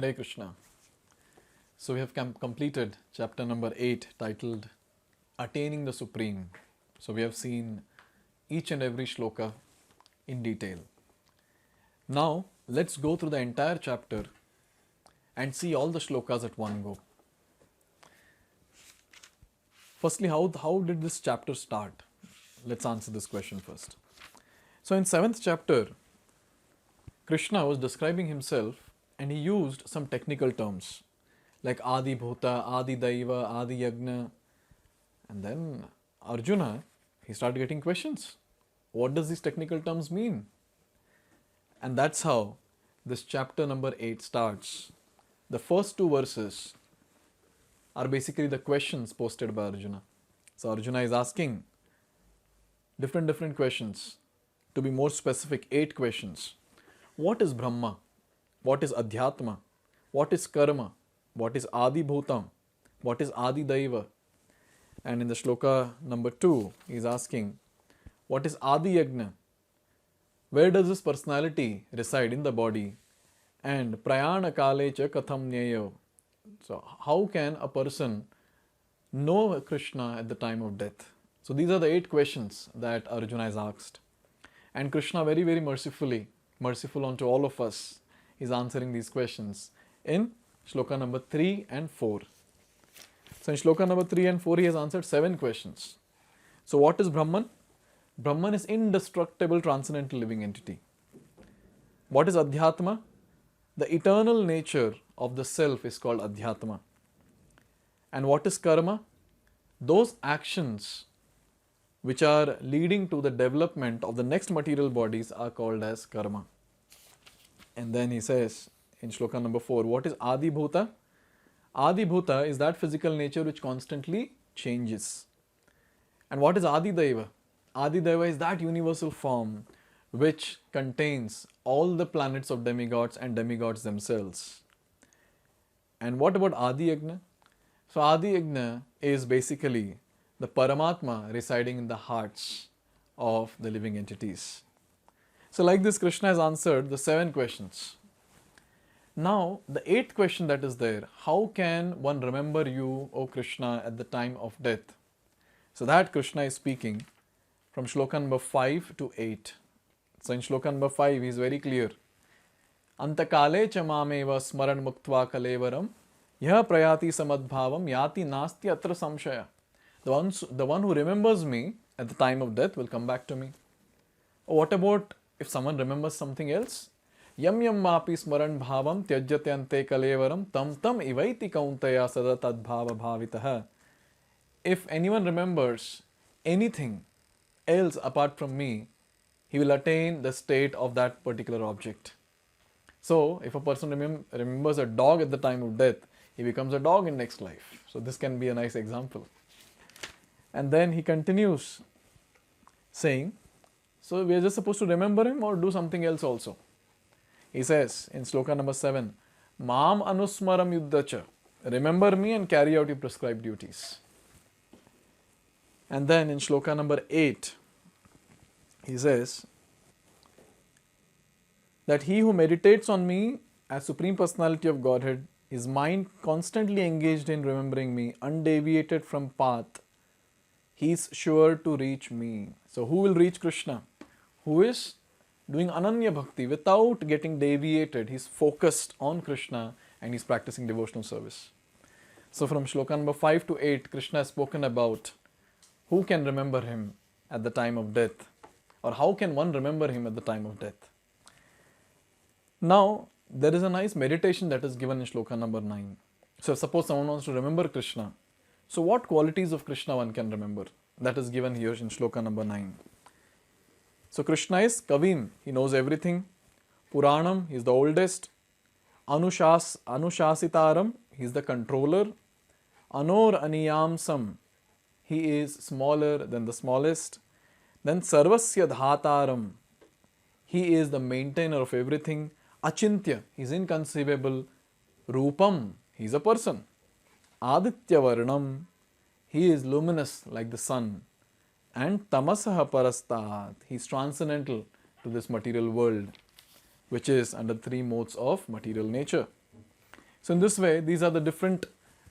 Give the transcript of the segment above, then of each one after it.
Hare Krishna. So we have completed chapter number 8 titled Attaining the Supreme. So we have seen each and every shloka in detail. Now let's go through the entire chapter and see all the shlokas at one go. Firstly, how did this chapter start? Let's answer this question first. So in 7th chapter, Krishna was describing himself and he used some technical terms like Adi Bhuta, Adi Daiva, Adi Yagna. And then Arjuna, he started getting questions. What does these technical terms mean? And that's how this chapter number 8 starts. The first two verses are basically the questions posted by Arjuna. So Arjuna is asking different questions. To be more specific, 8 questions. What is Brahma? What is Adhyatma? What is Karma? What is Adi Bhutam? What is Adi Daiva? And in the shloka number 2, he is asking, what is Adi Yagna? Where does this personality reside in the body? And Prayana Kale cha Katham Nyayo. So how can a person know Krishna at the time of death? So these are the 8 questions that Arjuna has asked. And Krishna very merciful unto all of us, is answering these questions in shloka number 3 and 4. So in shloka number 3 and 4, he has answered 7 questions. So what is Brahman? Brahman is indestructible transcendental living entity. What is Adhyatma? The eternal nature of the self is called Adhyatma. And what is Karma? Those actions which are leading to the development of the next material bodies are called as Karma. And then he says in shloka number 4, what is Adi Bhuta? Adi Bhuta is that physical nature which constantly changes. And what is Adi Daiva? Adi Daiva is that universal form which contains all the planets of demigods and demigods themselves. And what about Adi Yagna? So Adi Yagna is basically the Paramatma residing in the hearts of the living entities. So like this, Krishna has answered the 7 questions. Now the 8th question that is there, how can one remember you, O Krishna, at the time of death? So that Krishna is speaking from shloka number 5 to 8. So in shloka number 5, he is very clear. Antakale cha mameva smaran muktva kalevaram yah prayati samadbhavam yati nasti atra samshaya. The one who remembers me at the time of death will come back to me. What about if someone remembers something else? Yam yam mapi smaran bhavam tyajyate ante kalevaram tam ivaiti kauntaya sada tad bhava bhavitaha. If anyone remembers anything else apart from me, he will attain the state of that particular object. So if a person remembers a dog at the time of death, he becomes a dog in next life. So this can be a nice example. And then he continues saying, so we are just supposed to remember him or do something else also. He says in shloka number 7, Mam anusmaram yuddhacha. Remember me and carry out your prescribed duties. And then in shloka number 8, he says that he who meditates on me as Supreme Personality of Godhead, his mind constantly engaged in remembering me, undeviated from path, he is sure to reach me. So who will reach Krishna? Who is doing Ananya Bhakti without getting deviated. He's focused on Krishna and he's practicing devotional service. So from shloka number 5 to 8, Krishna has spoken about who can remember him at the time of death, or how can one remember him at the time of death. Now, there is a nice meditation that is given in shloka number 9. So suppose someone wants to remember Krishna. So what qualities of Krishna one can remember? That is given here in shloka number 9. So Krishna is Kavim, he knows everything. Puranam, he is the oldest. Anushasitaram, he is the controller. Anor Aniyamsam, he is smaller than the smallest. Then Sarvasya Dhataram, he is the maintainer of everything. Achintya, he is inconceivable. Rupam, he is a person. Aditya Varnam, he is luminous like the sun. And Tamasaha Parastat, he is transcendental to this material world, which is under 3 modes of material nature. So in this way, these are the different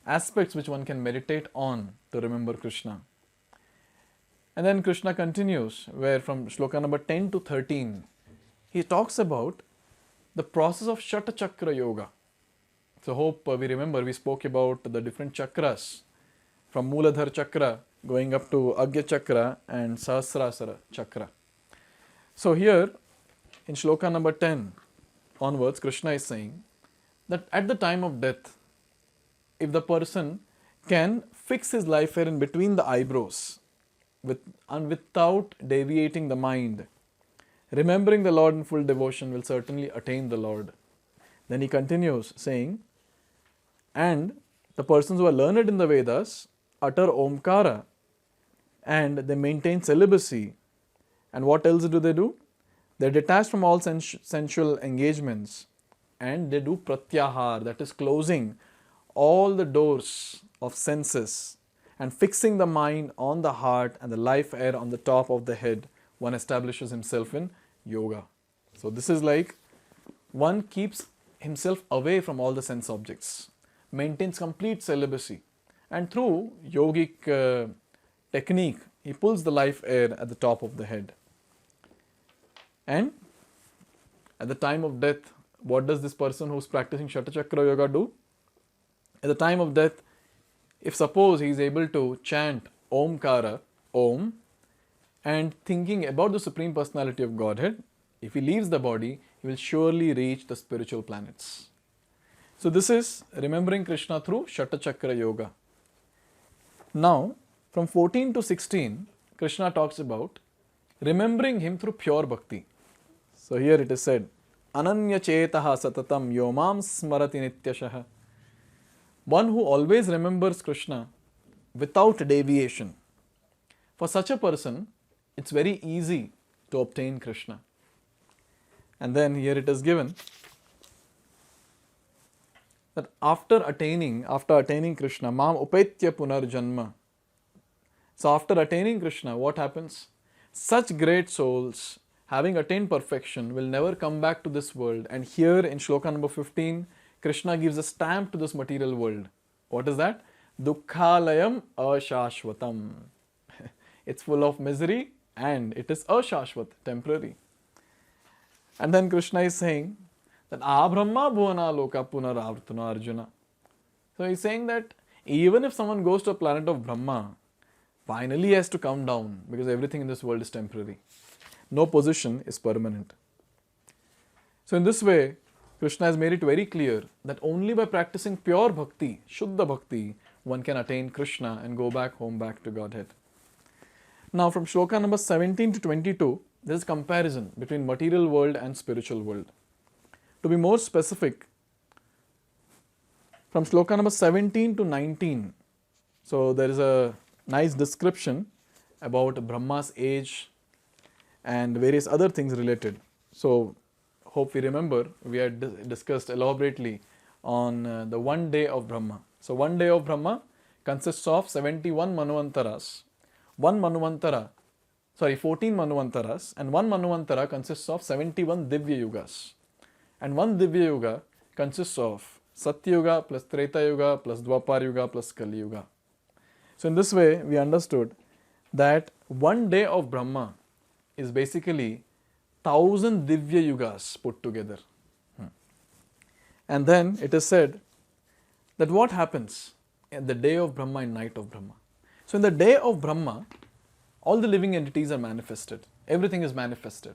aspects which one can meditate on to remember Krishna. And then Krishna continues, where from shloka number 10 to 13, he talks about the process of Shata Chakra Yoga. So hope we remember we spoke about the different chakras from Mooladhara Chakra going up to Agya Chakra and Sahasrara Chakra. So here in shloka number 10 onwards, Krishna is saying that at the time of death, if the person can fix his life hair in between the eyebrows and without deviating the mind, remembering the Lord in full devotion will certainly attain the Lord. Then he continues saying, and the persons who are learned in the Vedas utter Omkara and they maintain celibacy. And what else do? They detach from all sensual engagements and they do pratyahar, that is closing all the doors of senses and fixing the mind on the heart and the life air on the top of the head. One establishes himself in yoga. So this is like one keeps himself away from all the sense objects, maintains complete celibacy, and through yogic technique, he pulls the life air at the top of the head. And at the time of death, what does this person who's practicing Shata Chakra Yoga do? At the time of death, if suppose he is able to chant Omkara, Om, and thinking about the Supreme Personality of Godhead, if he leaves the body, he will surely reach the spiritual planets. So this is remembering Krishna through Shata Chakra Yoga. Now, from 14 to 16, Krishna talks about remembering him through pure bhakti. So here it is said, Ananya chetaha satatam yomam smarati nityashaha. One who always remembers Krishna without deviation. For such a person, it's very easy to obtain Krishna. And then here it is given that after attaining Krishna, mam upetya punarjanma. So after attaining Krishna, what happens? Such great souls, having attained perfection, will never come back to this world. And here in shloka number 15, Krishna gives a stamp to this material world. What is that? Dukkhalayam ashashvatam. It's full of misery and it is ashashvat, temporary. And then Krishna is saying that Abrahma bhuvana loka punaravartana Arjuna. So he's saying that even if someone goes to a planet of Brahma, finally he has to come down because everything in this world is temporary. No position is permanent. So in this way, Krishna has made it very clear that only by practicing pure bhakti, Shuddha bhakti, one can attain Krishna and go back home, back to Godhead. Now from shloka number 17 to 22, there is comparison between material world and spiritual world. To be more specific, from shloka number 17 to 19, so there is a nice description about Brahma's age and various other things related. So hope we remember, we had discussed elaborately on the one day of Brahma. So one day of Brahma consists of 71 Manvantaras. 14 Manvantaras, and one Manvantara consists of 71 Divya Yugas. And one Divya Yuga consists of Satya Yuga plus Treta Yuga plus Dwapar Yuga plus Kali Yuga. So in this way, we understood that one day of Brahma is basically 1000 Divya Yugas put together. And then it is said that what happens in the day of Brahma and night of Brahma. So in the day of Brahma, all the living entities are manifested. Everything is manifested.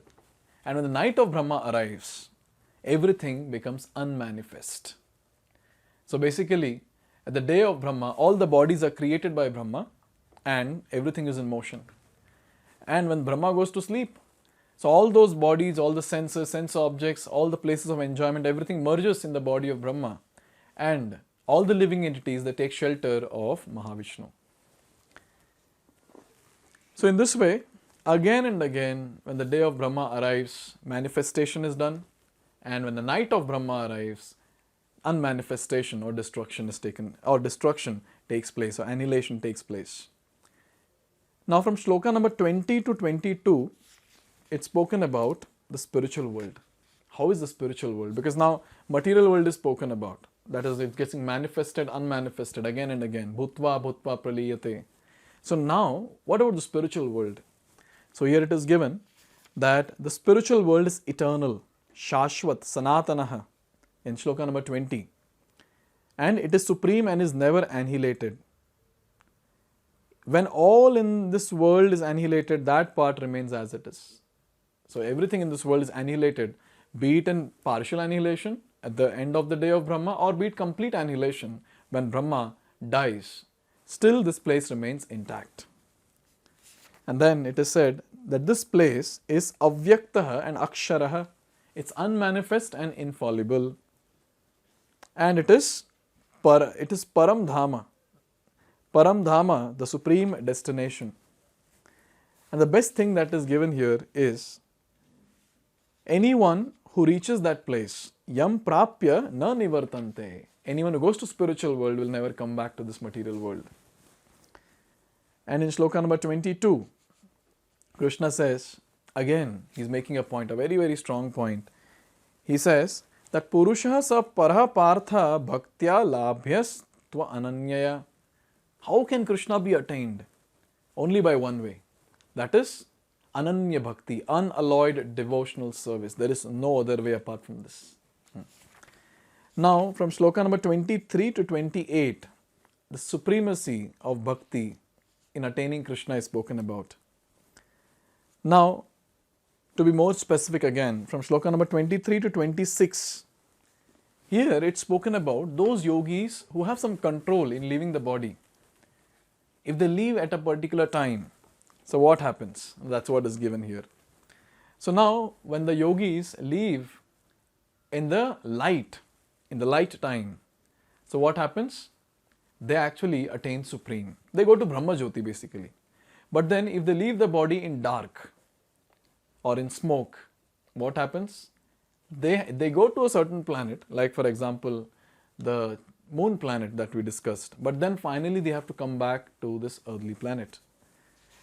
And when the night of Brahma arrives, everything becomes unmanifest. So basically, at the day of Brahma, all the bodies are created by Brahma and everything is in motion. And when Brahma goes to sleep, so all those bodies, all the senses, sense objects, all the places of enjoyment, everything merges in the body of Brahma. And all the living entities, they take shelter of Mahavishnu. So in this way, again and again, when the day of Brahma arrives, manifestation is done. And when the night of Brahma arrives, unmanifestation or destruction is taken, or destruction takes place, or annihilation takes place. Now from shloka number 20 to 22, it's spoken about the spiritual world. How is the spiritual world? Because now material world is spoken about. That is, it's getting manifested, unmanifested again and again. Bhutva, bhutva, praliyate. So now, what about the spiritual world? So here it is given that the spiritual world is eternal, shashvat, sanatanaha, in shloka number 20. And it is supreme and is never annihilated. When all in this world is annihilated, that part remains as it is. So everything in this world is annihilated, be it in partial annihilation at the end of the day of Brahma, or be it complete annihilation when Brahma dies. Still this place remains intact. And then it is said that this place is avyaktaha and aksharaha. It's unmanifest and infallible. And it is param dhama. Param dhama, the supreme destination. And the best thing that is given here is anyone who reaches that place, yam prapya na nivartante. Anyone who goes to spiritual world will never come back to this material world. And in shloka number 22, Krishna says, again, he's making a point, a very, very strong point. He says that Purusha sa parha partha bhaktya labhyas tva ananyaya. How can Krishna be attained? Only by one way. That is ananya bhakti, unalloyed devotional service. There is no other way apart from this. Now, from shloka number 23 to 28, the supremacy of bhakti in attaining Krishna is spoken about. Now, to be more specific again, from shloka number 23 to 26, here it's spoken about those yogis who have some control in leaving the body. If they leave at a particular time, so what happens? That's what is given here. So now, when the yogis leave in the light time, so what happens? They actually attain supreme. They go to Brahma Jyoti basically. But then if they leave the body in dark or in smoke, what happens? They go to a certain planet, like for example, the moon planet that we discussed. But then finally they have to come back to this earthly planet.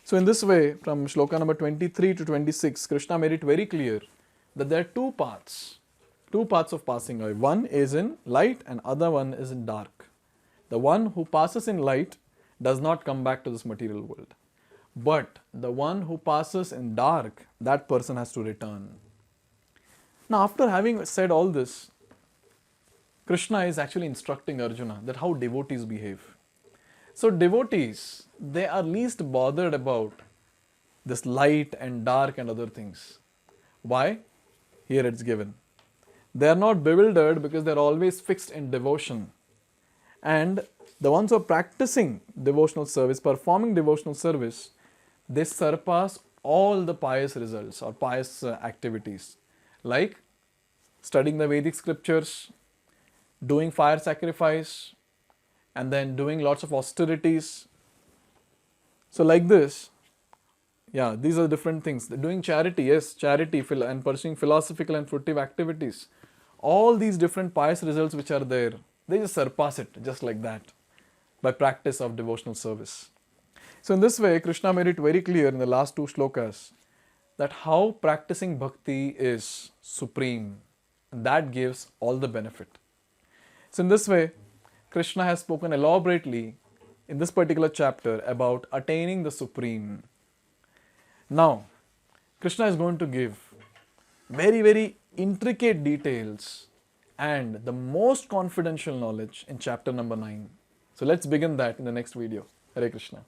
So in this way, from shloka number 23 to 26, Krishna made it very clear that there are two paths of passing away. One is in light and other one is in dark. The one who passes in light does not come back to this material world. But the one who passes in dark, that person has to return. Now, after having said all this, Krishna is actually instructing Arjuna that how devotees behave. So devotees, they are least bothered about this light and dark and other things. Why? Here it's given. They are not bewildered because they are always fixed in devotion. And the ones who are practicing devotional service, performing devotional service, they surpass all the pious results or pious activities, like studying the Vedic scriptures, doing fire sacrifice, and then doing lots of austerities. So like this, these are different things. Doing charity, yes, charity and pursuing philosophical and fruitive activities. All these different pious results which are there, they just surpass it just like that by practice of devotional service. So in this way, Krishna made it very clear in the last two shlokas that how practicing bhakti is supreme. And that gives all the benefit. So in this way, Krishna has spoken elaborately in this particular chapter about attaining the supreme. Now, Krishna is going to give very, very intricate details and the most confidential knowledge in chapter number 9. So let's begin that in the next video. Hare Krishna.